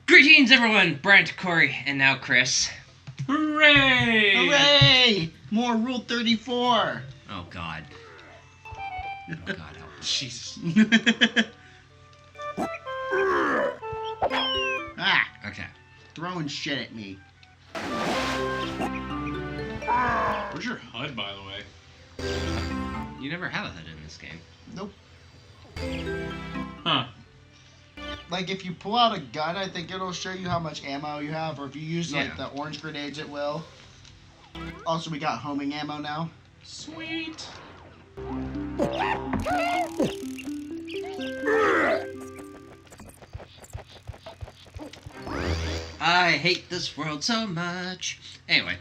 Greetings, everyone! Brent, Corey, and now Chris. Hooray! Hooray! More Rule 34. Oh, God. Oh, God, help. Jesus. Ah, Okay. throwing shit at me. Where's your HUD, by the way? You never have a HUD in this game. Nope. Huh. Like, if you pull out a gun, I think it'll show you how much ammo you have, or if you use, like, Yeah. the orange grenades, it will. Also, we got homing ammo now. Sweet. I hate this world so much. Anyway.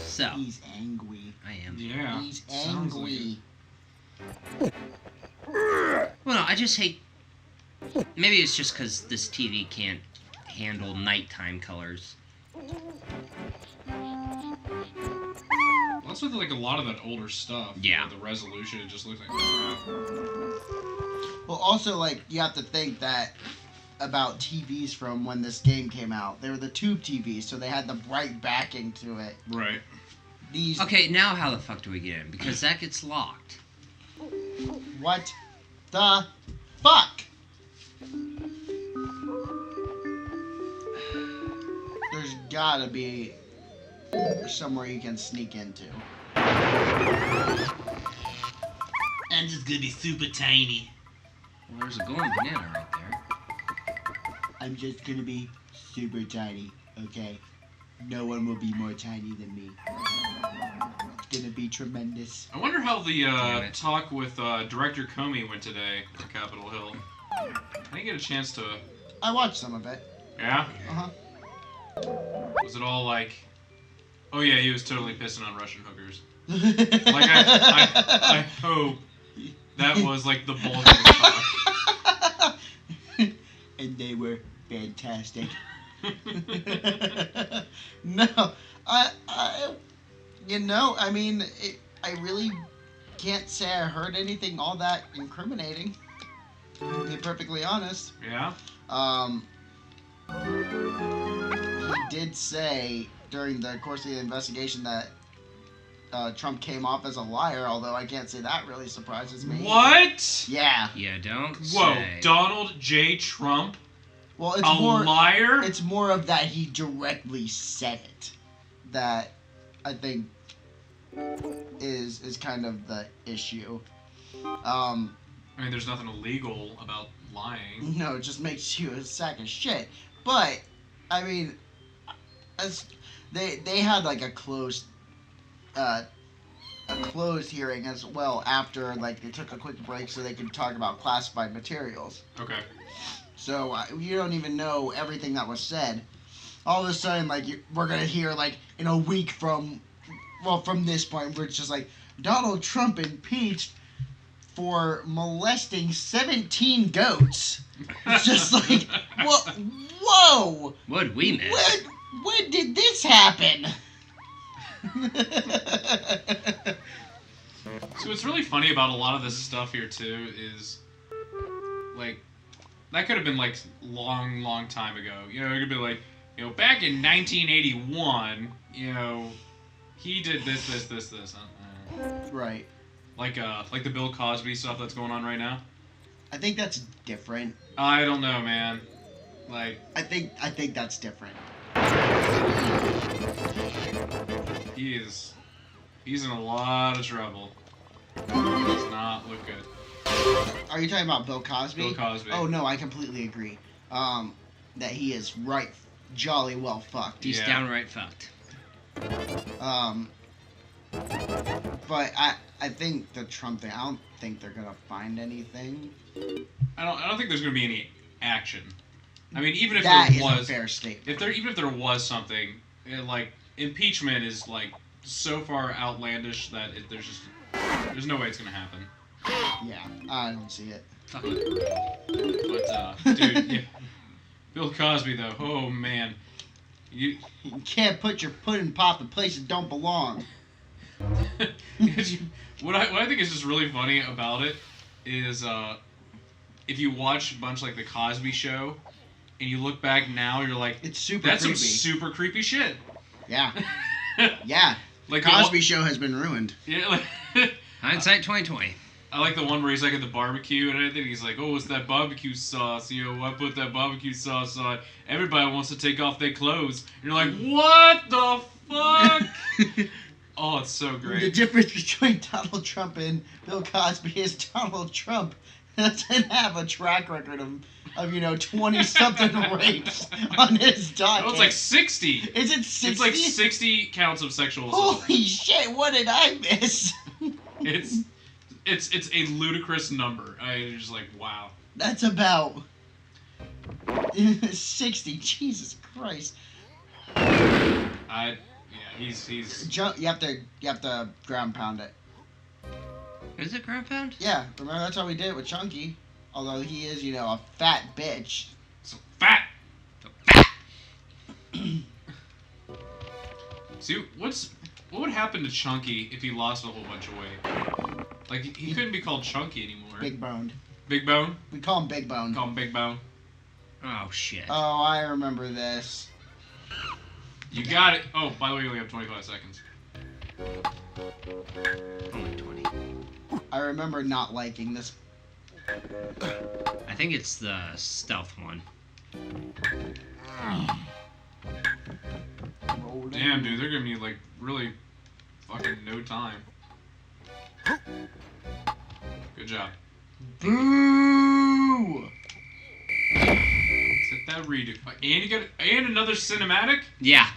So, He's angry. I am. Yeah. He's sounds like angry. Well, no, I just hate... Maybe it's just because this TV can't handle nighttime colors. That's with like a lot of that older stuff. Yeah. The resolution, it just looks like crap. Well, also, like, you have to think that about TVs from when this game came out. They were the tube TVs, so they had the bright backing to it. Right. These... Okay, now how the fuck do we get in? Because that gets locked. What the fuck? There's gotta be somewhere you can sneak into. I'm just gonna be super tiny. Well, there's a golden banana right there. I'm just gonna be super tiny, okay? No one will be more tiny than me. It's gonna be tremendous. I wonder how the Damn it. talk with Director Comey went today on Capitol Hill. I didn't get a chance to... I watched some of it. Yeah? Uh-huh. Was it all like... Oh yeah, he was totally pissing on Russian hookers. Like, I hope that was like the bulk of his talk. And they were fantastic. No, I mean, I really can't say I heard anything all that incriminating. To be perfectly honest. Yeah? He did say during the course of the investigation that Trump came off as a liar, although I can't say that really surprises me. What? Yeah. Yeah, don't Whoa, say. Donald J. Trump? Well, it's A more. liar? It's more of that he directly said it. That I think is kind of the issue. I mean, there's nothing illegal about lying. No, it just makes you a sack of shit. But I mean, as they had like a closed hearing as well after like they took a quick break so they could talk about classified materials. Okay. So you don't even know everything that was said. All of a sudden, like we're gonna hear like in a week from this point, where it's just like Donald Trump impeached for molesting 17 goats. It's just like, whoa! What'd we miss? When did this happen? So what's really funny about a lot of this stuff here too is, like, that could have been like long time ago. You know, it could be like, you know, back in 1981, you know, he did this. Right. Like the Bill Cosby stuff that's going on right now. I think that's different. I don't know, man. Like, I think that's different. he's in a lot of trouble. It does not look good. Are you talking about Bill Cosby? Bill Cosby. Oh no, I completely agree. That he is right, jolly well fucked. He's Yeah. downright fucked. But I think the Trump thing. I don't think they're gonna find anything. I don't think there's gonna be any action. I mean, even if That there is was, a fair statement. even if there was something, like impeachment is like so far outlandish that there's no way it's gonna happen. Yeah, I don't see it. Fuck it. But dude, yeah. Bill Cosby though, oh man, you You can't put your pudding pop in places that don't belong. what I think is just really funny about it is if you watch a bunch like the Cosby Show, and you look back now, you're like, It's super that's creepy. some super creepy shit. Yeah. Yeah. Like Cosby Show has been ruined. Yeah. Like, Hindsight 2020. I like the one where he's like at the barbecue and everything. He's like, "Oh, it's that barbecue sauce. You know, I put that barbecue sauce on. Everybody wants to take off their clothes." And you're like, "What the fuck?" Oh, it's so The great. difference between Donald Trump and Bill Cosby is Donald Trump doesn't have a track record of 20-something rapes on his docket. Oh, it's like 60. Is it 60? It's like 60 counts of sexual assault. Holy shit, what did I miss? It's a ludicrous number. I'm just like, wow. That's about 60. Jesus Christ. He's You have to ground pound it. Is it ground pound? Yeah, remember that's how we did it with Chunky. Although he is, a fat bitch. so fat. So fat. See, what would happen to Chunky if he lost a whole bunch of weight? Like he couldn't be called Chunky anymore. Big boned. Big Bone? We call him Big Bone. Call him Big Bone. Oh shit. Oh, I remember this. You got it. Oh, by the way, we only have 25 seconds. Only 20. I remember not liking this. I think it's the stealth one. Damn, dude, they're giving you like really fucking no time. Good job. Boo! Set that redo. And another cinematic? Yeah.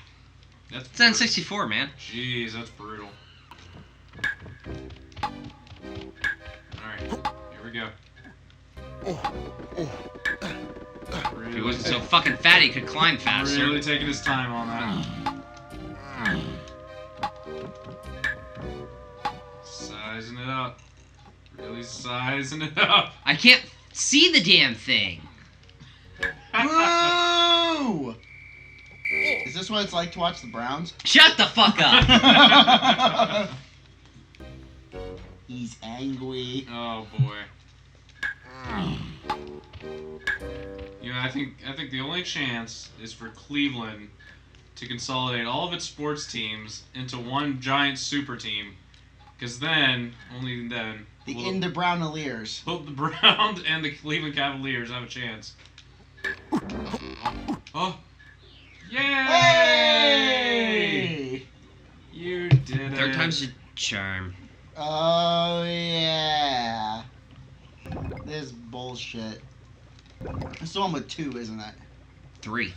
That's It's N64, man. Jeez, that's brutal. Alright, here we go. If he wasn't so fucking fat, he could climb faster. Really taking his time on that. Sizing it up. Really sizing it up. I can't see the damn thing. Boo! Is this what it's like to watch the Browns? Shut the fuck up. He's angry. Oh boy. I think the only chance is for Cleveland to consolidate all of its sports teams into one giant super team, because then, only then, The will Indy Brownaliers. both the Browns and the Cleveland Cavaliers have a chance. Oh, yay! Hey! You did it. Third time's a charm. Oh yeah. This bullshit. It's the one with 2, isn't it? 3.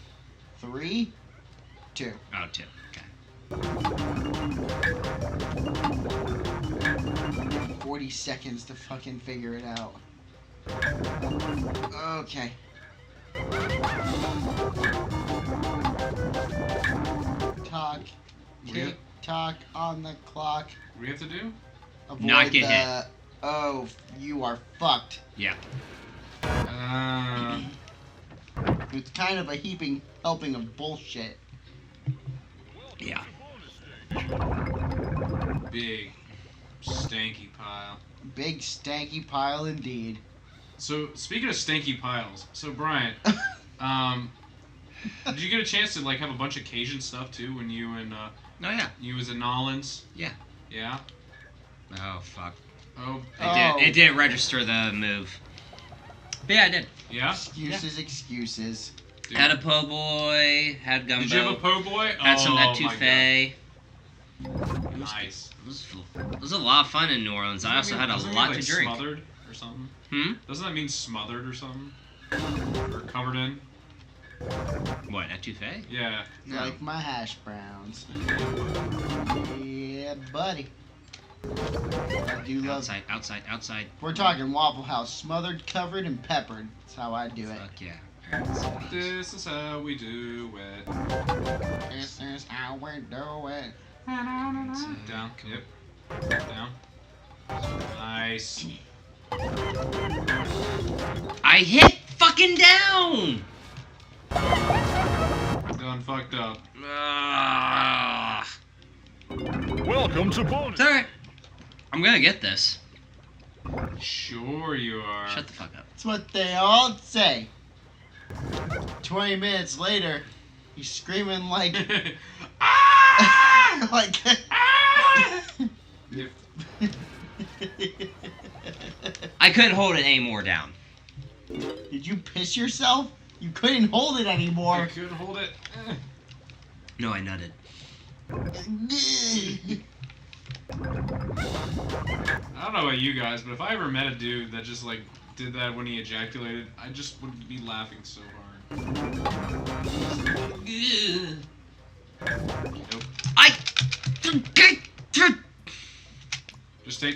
3? 2. Oh, 2. Okay. 40 seconds to fucking figure it out. Okay. Talk. Tick tock on the clock. What do you have to do? Avoid Not get hit. Oh, you are fucked. Yeah. It's kind of a helping of bullshit. Yeah. Big, stanky pile. Big stanky pile indeed. So, speaking of stanky piles, so Brian, did you get a chance to like have a bunch of Cajun stuff too when you and Oh yeah. you was in Nolans? Yeah. Yeah. Oh fuck. Oh. It didn't register the move. But yeah, I did. Yeah. Excuses. Dude. Had a po' boy. Had gumbo. Did you have a po' boy? Had some my etouffee. God. Nice. It was a lot of fun in New Orleans. I also had a Doesn't it lot mean, to like, drink. Smothered or something? Doesn't that mean smothered or something? Or covered in? What, etouffee? Yeah. No. Like my hash browns. Yeah, buddy. I do love. Outside. We're talking Waffle House, smothered, covered, and peppered. That's how I do it. Fuck yeah. This is how we do it. This is how we do it. Down. Yep. Down. Nice. I hit fucking down! Done fucked up. Ah. Welcome to bonus. It's alright. I'm gonna get this. Sure you are. Shut the fuck up. That's what they all say. 20 minutes later, he's screaming like Ah! like Ah! Yep. I couldn't hold it anymore down. Did you piss yourself? You couldn't hold it I anymore. couldn't hold it. No, I nutted. I don't know about you guys, but if I ever met a dude that just like did that when he ejaculated, I just would be laughing so hard. Nope.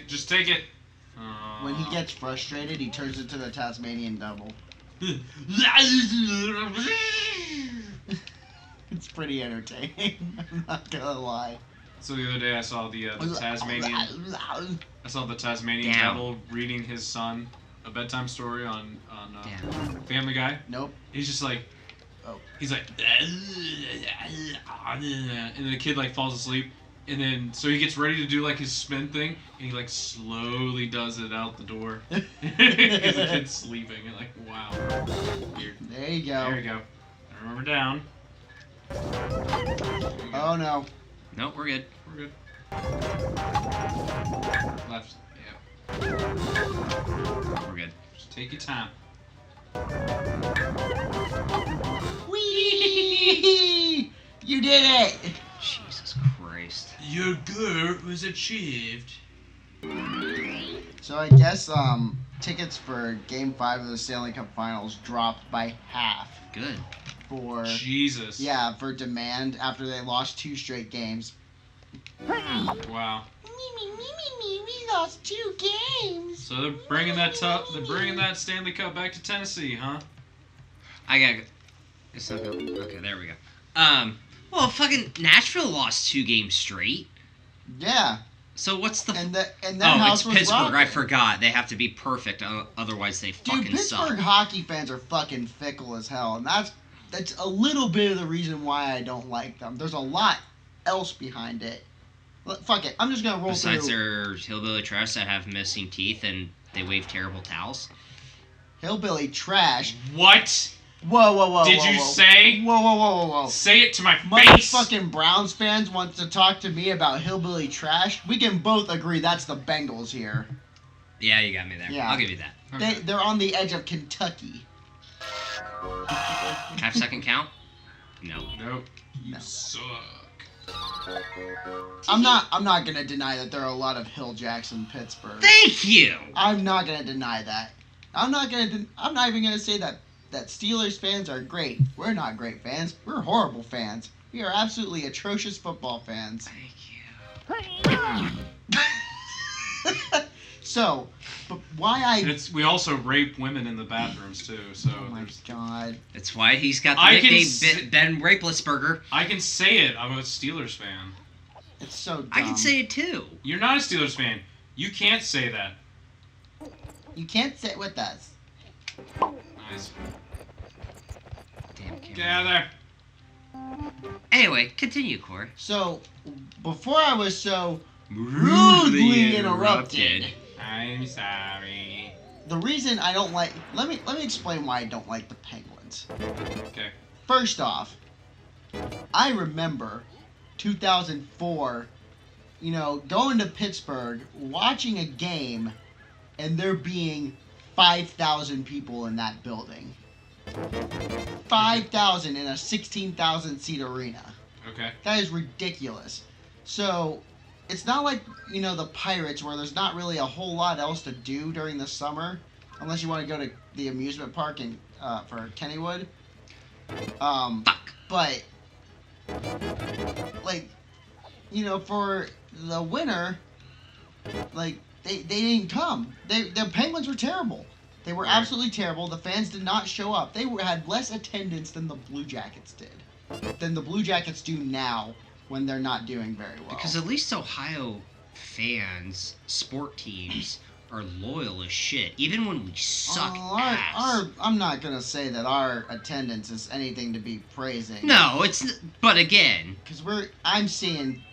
Just take it. When he gets frustrated, he turns into the Tasmanian devil. It's pretty entertaining. I'm not gonna lie. So the other day I saw the Tasmanian Down. devil reading his son a bedtime story on Down. Family Guy. Nope. He's just like, Oh. he's like, and then the kid like falls asleep, and then so he gets ready to do like his spin thing, and he like slowly does it out the door because the kid's sleeping. And like, wow, weird. There you go. There you go. I remember down. Oh no. No, we're good. We're good. Left. Yeah. We're good. Just take your time. Whee! You did it! Jesus Christ. Your goal was achieved. So I guess tickets for Game 5 of the Stanley Cup Finals dropped by half Good. for Jesus. for demand after they lost 2 straight games. Wow. We lost 2 games. So they're bringing that Stanley Cup back to Tennessee, huh? I gotta go. It's not good. Okay, there we go. Well, fucking Nashville lost 2 games straight. Yeah, So what's the... and their oh, house it's was Pittsburgh. rocking. I forgot. They have to be perfect, otherwise they Dude, fucking Pittsburgh suck. hockey fans are fucking fickle as hell, and that's a little bit of the reason why I don't like them. There's a lot else behind it. Fuck it, I'm just gonna roll Besides through. their hillbilly trash that have missing teeth and they wave terrible towels. Hillbilly trash. What? Whoa. Did whoa, you whoa. say? Whoa. Say it to my face. Motherfucking Browns fans want to talk to me about hillbilly trash. We can both agree that's the Bengals here. Yeah, you got me there. Yeah. I'll give you that. They're on the edge of Kentucky. Half-second count? No. Nope. You No. suck. I'm not gonna deny that there are a lot of hill jacks in Pittsburgh. Thank you! I'm not gonna deny that. I'm not even gonna say that Steelers fans are great. We're not great fans. We're horrible fans. We are absolutely atrocious football fans. Thank you. So, but why I? We also rape women in the bathrooms too. So Oh my there's- god. That's why he's got the I can nickname s- Ben Rapelessburger. I can say it. I'm a Steelers fan. It's so dumb. I can say it too. You're not a Steelers fan. You can't say that. You can't sit with us. Nice. Damn Cameron. Get out of there. Anyway, continue, Corey. So, before I was so rudely interrupted, I'm sorry. the reason I don't like let me explain why I don't like the Penguins. Okay. First off, I remember 2004, going to Pittsburgh, watching a game, and there being 5,000 people in that building. 5,000 in a 16,000 seat arena. Okay. That is ridiculous. So, it's not like, the Pirates where there's not really a whole lot else to do during the summer, unless you want to go to the amusement park for Kennywood. Fuck. But, for the winter, they didn't come. The Penguins were terrible. They were Right. absolutely terrible. The fans did not show up. They had less attendance than the Blue Jackets did. Than the Blue Jackets do now when they're not doing very well. Because at least Ohio fans, sport teams, are loyal as shit, even when we suck ass. I'm not gonna say that our attendance is anything to be praising. No, but again. Because I'm seeing,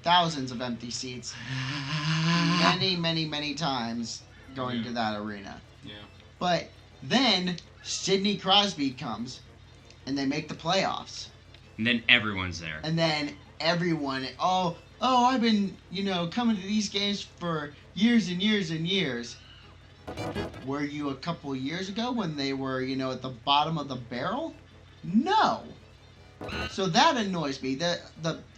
thousands of empty seats. many times going to that arena. Yeah. But then Sidney Crosby comes, and they make the playoffs. And then everyone's there. And then everyone, I've been, coming to these games for years and years and years. Were you a couple of years ago when they were, at the bottom of the barrel? No. So that annoys me. The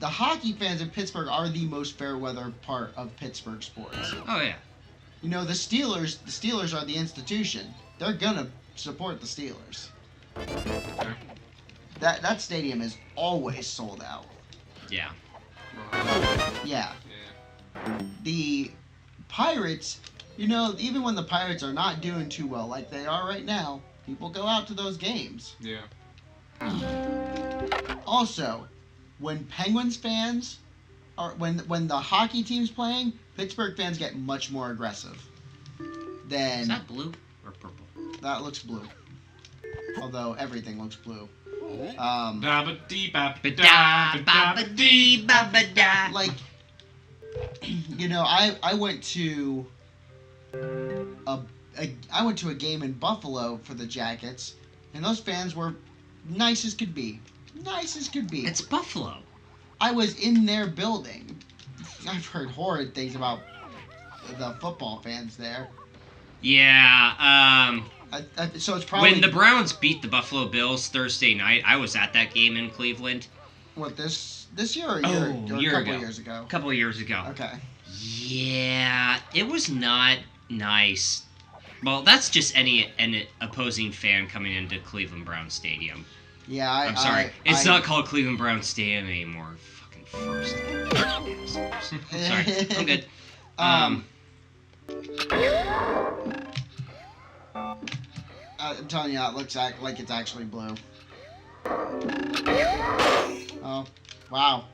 hockey fans in Pittsburgh are the most fair weather part of Pittsburgh sports. Oh yeah. The Steelers are the institution. They're gonna support the Steelers. Okay. That stadium is always sold out. Yeah. Yeah. Yeah. The Pirates, even when the Pirates are not doing too well like they are right now, people go out to those games. Yeah. Also, when Penguins fans when the hockey team's playing, Pittsburgh fans get much more aggressive. Then Is that blue or purple? that looks blue. Although everything looks blue. Ba-ba-dee-ba-ba-da-ba-ba-dee-ba-ba-da. Like, I went to I went to a game in Buffalo for the Jackets, and those fans were nice as could be. Nice as could be. It's Buffalo. I was in their building. I've heard horrid things about the football fans there. Yeah, So it's probably when the Browns beat the Buffalo Bills Thursday night, I was at that game in Cleveland. what this year or, Oh, a year couple ago. years ago. A couple of years ago. Okay. Yeah, it was not nice. Well, that's just an opposing fan coming into Cleveland Browns Stadium. Yeah, I'm sorry. It's not called Cleveland Browns Stadium anymore. Fucking first. Sorry, I'm good. I'm telling you, it looks like it's actually blue. Oh, wow.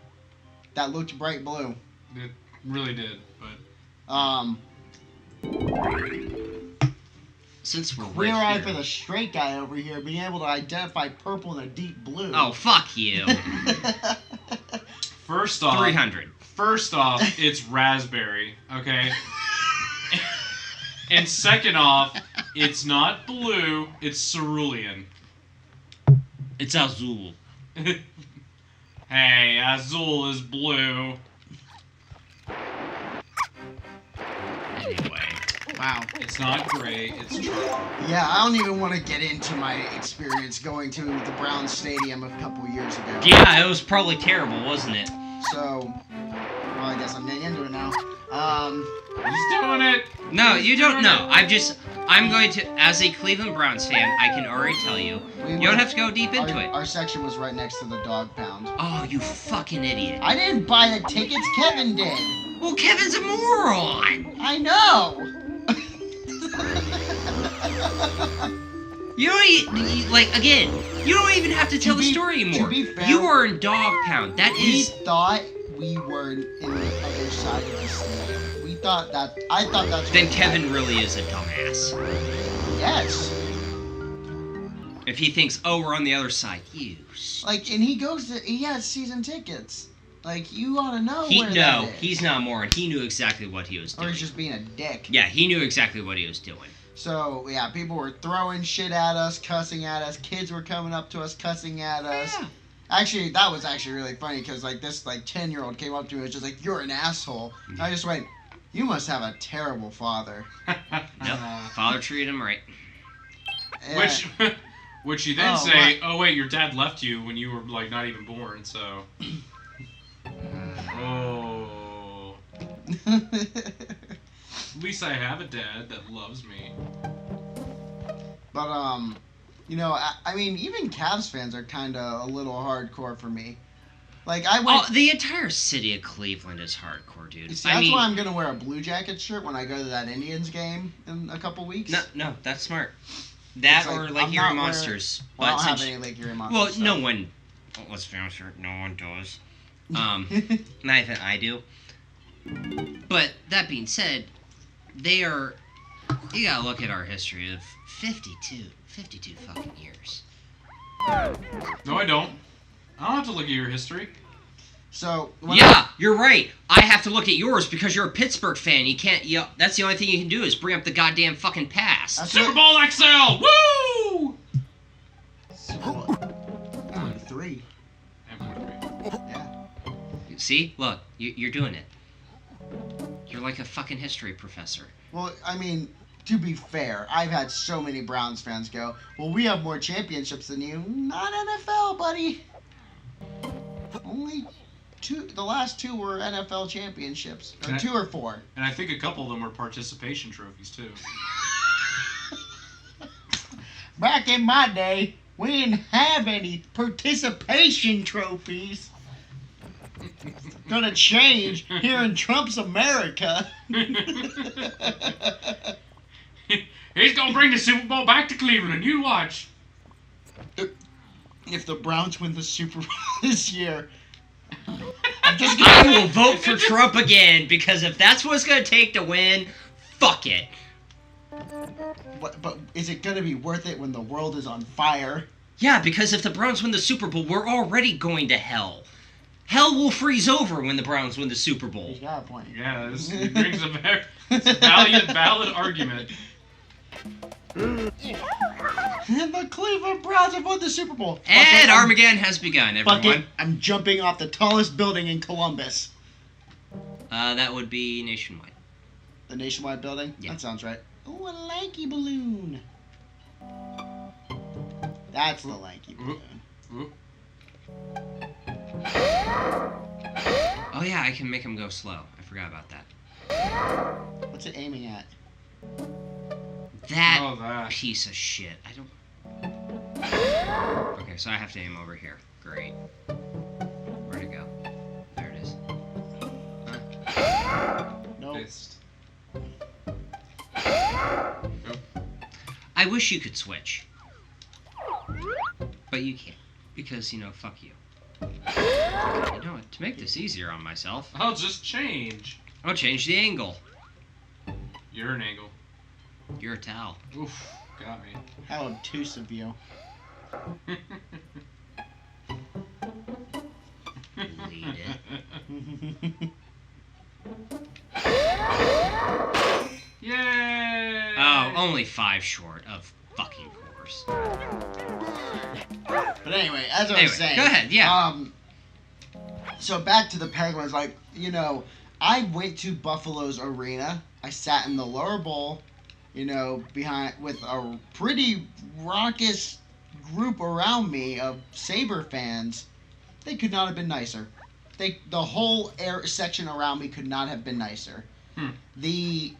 That looked bright blue. It really did, but Since we're Queer right eye here. for the straight guy over here, being able to identify purple and a deep blue. Oh, fuck you. first off, 300. It's raspberry, okay? And second off, it's not blue, it's cerulean. It's Azul. Hey, Azul is blue. Anyway. Wow. It's not gray, it's true. Yeah, I don't even want to get into my experience going to the Browns Stadium a couple years ago. Yeah, it was probably terrible, wasn't it? So, well, I guess I'm getting into it now. He's doing it! No, you don't know. I'm going to, as a Cleveland Browns fan, I can already tell you, you don't have to go deep into it. Our section was right next to the dog pound. Oh, you fucking idiot. I didn't buy the tickets, Kevin did. Well, Kevin's a moron. I know. You don't again, you don't even have to tell the story anymore. To be fair, You are in dog pound. That we is... thought we were in the other side of the stadium. I thought that's Then what Kevin really is a dumbass. Yes. If he thinks, oh, we're on the other side, you... Like, and he has season tickets. Like, you ought to know where that No, is. he's not a moron. He knew exactly what he was Or doing. he's just being a dick. Yeah, he knew exactly what he was doing. So, yeah, people were throwing shit at us, cussing at us. Kids were coming up to us, cussing at us. Yeah. Actually, that was actually really funny because, this 10-year-old came up to me and was just like, you're an asshole. And I just went, you must have a terrible father. Nope. Father treated him right. And- Which you then Oh, say, oh wait, your dad left you when you were not even born, so. Oh. At least I have a dad that loves me. But, I mean, even Cavs fans are kind of a little hardcore for me. Like, I went... Oh, the entire city of Cleveland is hardcore, dude. See, that's why I'm going to wear a Blue Jackets shirt when I go to that Indians game in a couple weeks. No, that's smart. That It's or like, Lake I'm Erie not Monsters. Well, I don't have since- any Lake Erie Monsters. Well, no so. one... Let's be honest here, no one does. Not even I do. But, that being said, they are... You gotta look at our history of 52 fucking years. No, I don't. I don't have to look at your history. So Yeah, you're right. I have to look at yours because you're a Pittsburgh fan. You can't. That's the only thing you can do is bring up the goddamn fucking past. That's Super it. Bowl XL! Woo! Only 3. Yeah. See, look, you're doing it. You're like a fucking history professor. Well, I mean, to be fair, I've had so many Browns fans go, "Well, we have more championships than you." Not NFL, buddy. Only 2. The last 2 were NFL championships, or 2 or 4. And I think a couple of them were participation trophies, too. Back in my day, we didn't have any participation trophies. Gonna change here in Trump's America. He's gonna bring the Super Bowl back to Cleveland. You watch. If the Browns win the Super Bowl this year, I will vote for Trump again because if that's what it's gonna take to win, fuck it. but is it gonna be worth it when the world is on fire? Yeah, because if the Browns win the Super Bowl, we're already going to hell. Hell will freeze over when the Browns win the Super Bowl. He's got a point. Yeah, this brings a valid argument. And the Cleveland Browns have won the Super Bowl. And Armageddon has begun, Fuck everyone. it, I'm jumping off the tallest building in Columbus. That would be Nationwide. The Nationwide building? Yeah. That sounds right. Ooh, a lanky balloon. That's the lanky balloon. Ooh. Oh yeah, I can make him go slow. I forgot about that. What's it aiming at? That Oh, that. piece of shit. I don't... Okay, so I have to aim over here. Great. Where'd it go? There it is. Huh? No. It's- I wish you could switch. But you can't. Because, fuck you. You know what? To make this easier on myself, I'll just change. I'll change the angle. You're an angle. You're a towel. Oof, got me. How obtuse of you. Lead it. Yay! Oh, only 5 short of fucking course. But anyway, as I Anyway, was saying. go ahead, yeah. So back to the Penguins, I went to Buffalo's arena. I sat in the lower bowl, behind with a pretty raucous group around me of Sabre fans. They could not have been nicer. The whole section around me could not have been nicer. The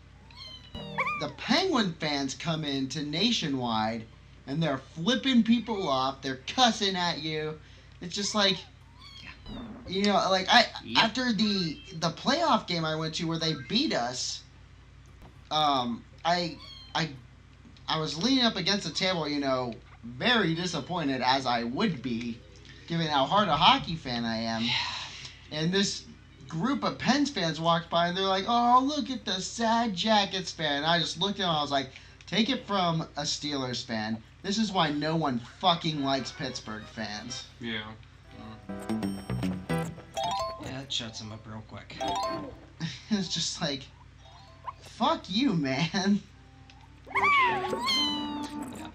Penguin fans come into Nationwide and they're flipping people off. They're cussing at you. It's just like, Yep. after the playoff game I went to where they beat us, I was leaning up against the table, very disappointed as I would be, given how hard a hockey fan I am. And this group of Pens fans walked by and they're like, "Oh, look at the Sad Jackets fan." And I just looked at them and I was like, take it from a Steelers fan. This is why no one fucking likes Pittsburgh fans. Yeah. Yeah, that shuts him up real quick. It's just like, fuck you, man. Yeah,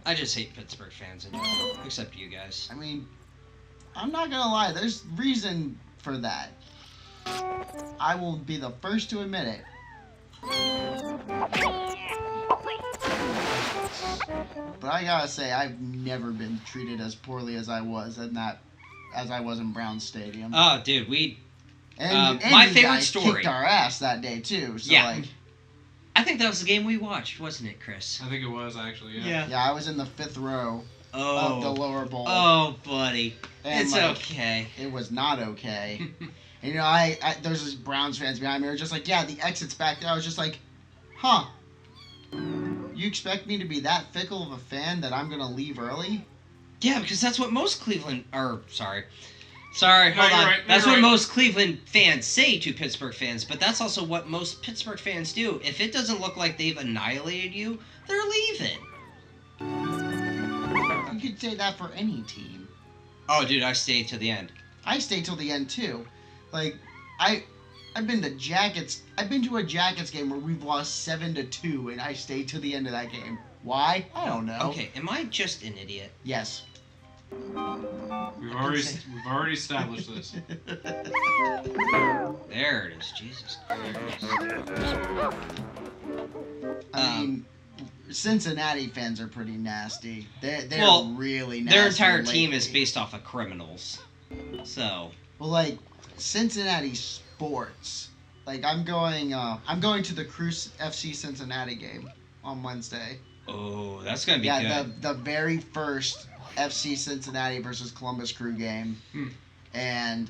I just hate Pittsburgh fans in general, except you guys. I mean, I'm not gonna lie, there's reason for that. I will be the first to admit it. But I gotta say, I've never been treated as poorly as I was in Brown Stadium. Oh, dude, and my you favorite guys story. kicked our ass that day too. So Yeah. I think that was the game we watched, wasn't it, Chris? I think it was actually. Yeah. yeah, I was in the 5th row of the lower bowl. Oh, buddy. And, It's okay. It was not okay. And, there's this Browns fans behind me who are just like, yeah, the exit's back there. I was just like, huh. You expect me to be that fickle of a fan that I'm going to leave early? Yeah, because that's what most Cleveland... Sorry, No, hold you're on. right, That's you're what right. most Cleveland fans say to Pittsburgh fans, but that's also what most Pittsburgh fans do. If it doesn't look like they've annihilated you, they're leaving. You could say that for any team. Oh, dude, I stayed to the end. I stayed till the end too. Like, I've been to Jackets. I've been to a Jackets game where we've lost 7-2, and I stayed to the end of that game. Why? I don't know. Okay, am I just an idiot? Yes. We've already established this. There it is. Jesus Christ. I mean, Cincinnati fans are pretty nasty. They're Well, really nasty. Their entire team lately. is based off of criminals. So, Well, like Cincinnati sports. Like I'm going to the Cruise FC Cincinnati game on Wednesday. oh, that's gonna be Yeah, good. the very first FC Cincinnati versus Columbus Crew game, and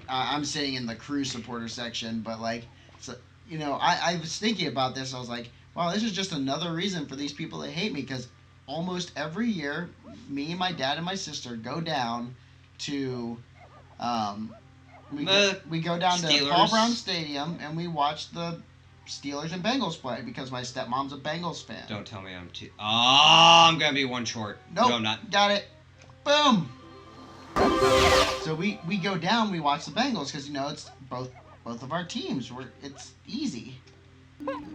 I'm sitting in the Crew supporter section. But like, so you know, I was thinking about this. I was like, wow, this is just another reason for these people to hate me because almost every year, me, my dad, and my sister go down to, we go down to Steelers. Paul Brown Stadium and we watch the Steelers and Bengals play because my stepmom's a Bengals fan. Don't tell me I'm too. Oh, I'm gonna be one short. Nope. No, I'm not. Got it. Boom. So we go down. We watch the Bengals because you know it's both of our teams. It's easy.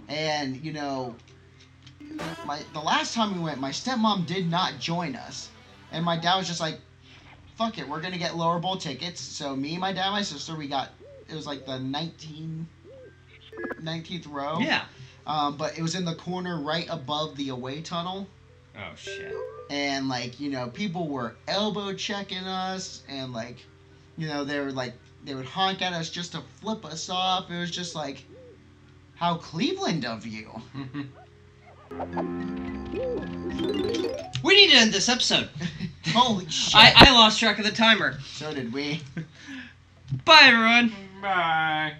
And you know, the last time we went, my stepmom did not join us, and my dad was just like, "Fuck it, we're gonna get lower bowl tickets." So me, my dad, and my sister, we got. It was like the 19th row. Yeah. But it was in the corner right above the away tunnel. Oh shit. And like, you know, people were elbow checking us and like, you know, they would honk at us just to flip us off. It was just like, how Cleveland of you. We need to end this episode. Holy shit. I lost track of the timer. So did we. Bye, everyone. Bye.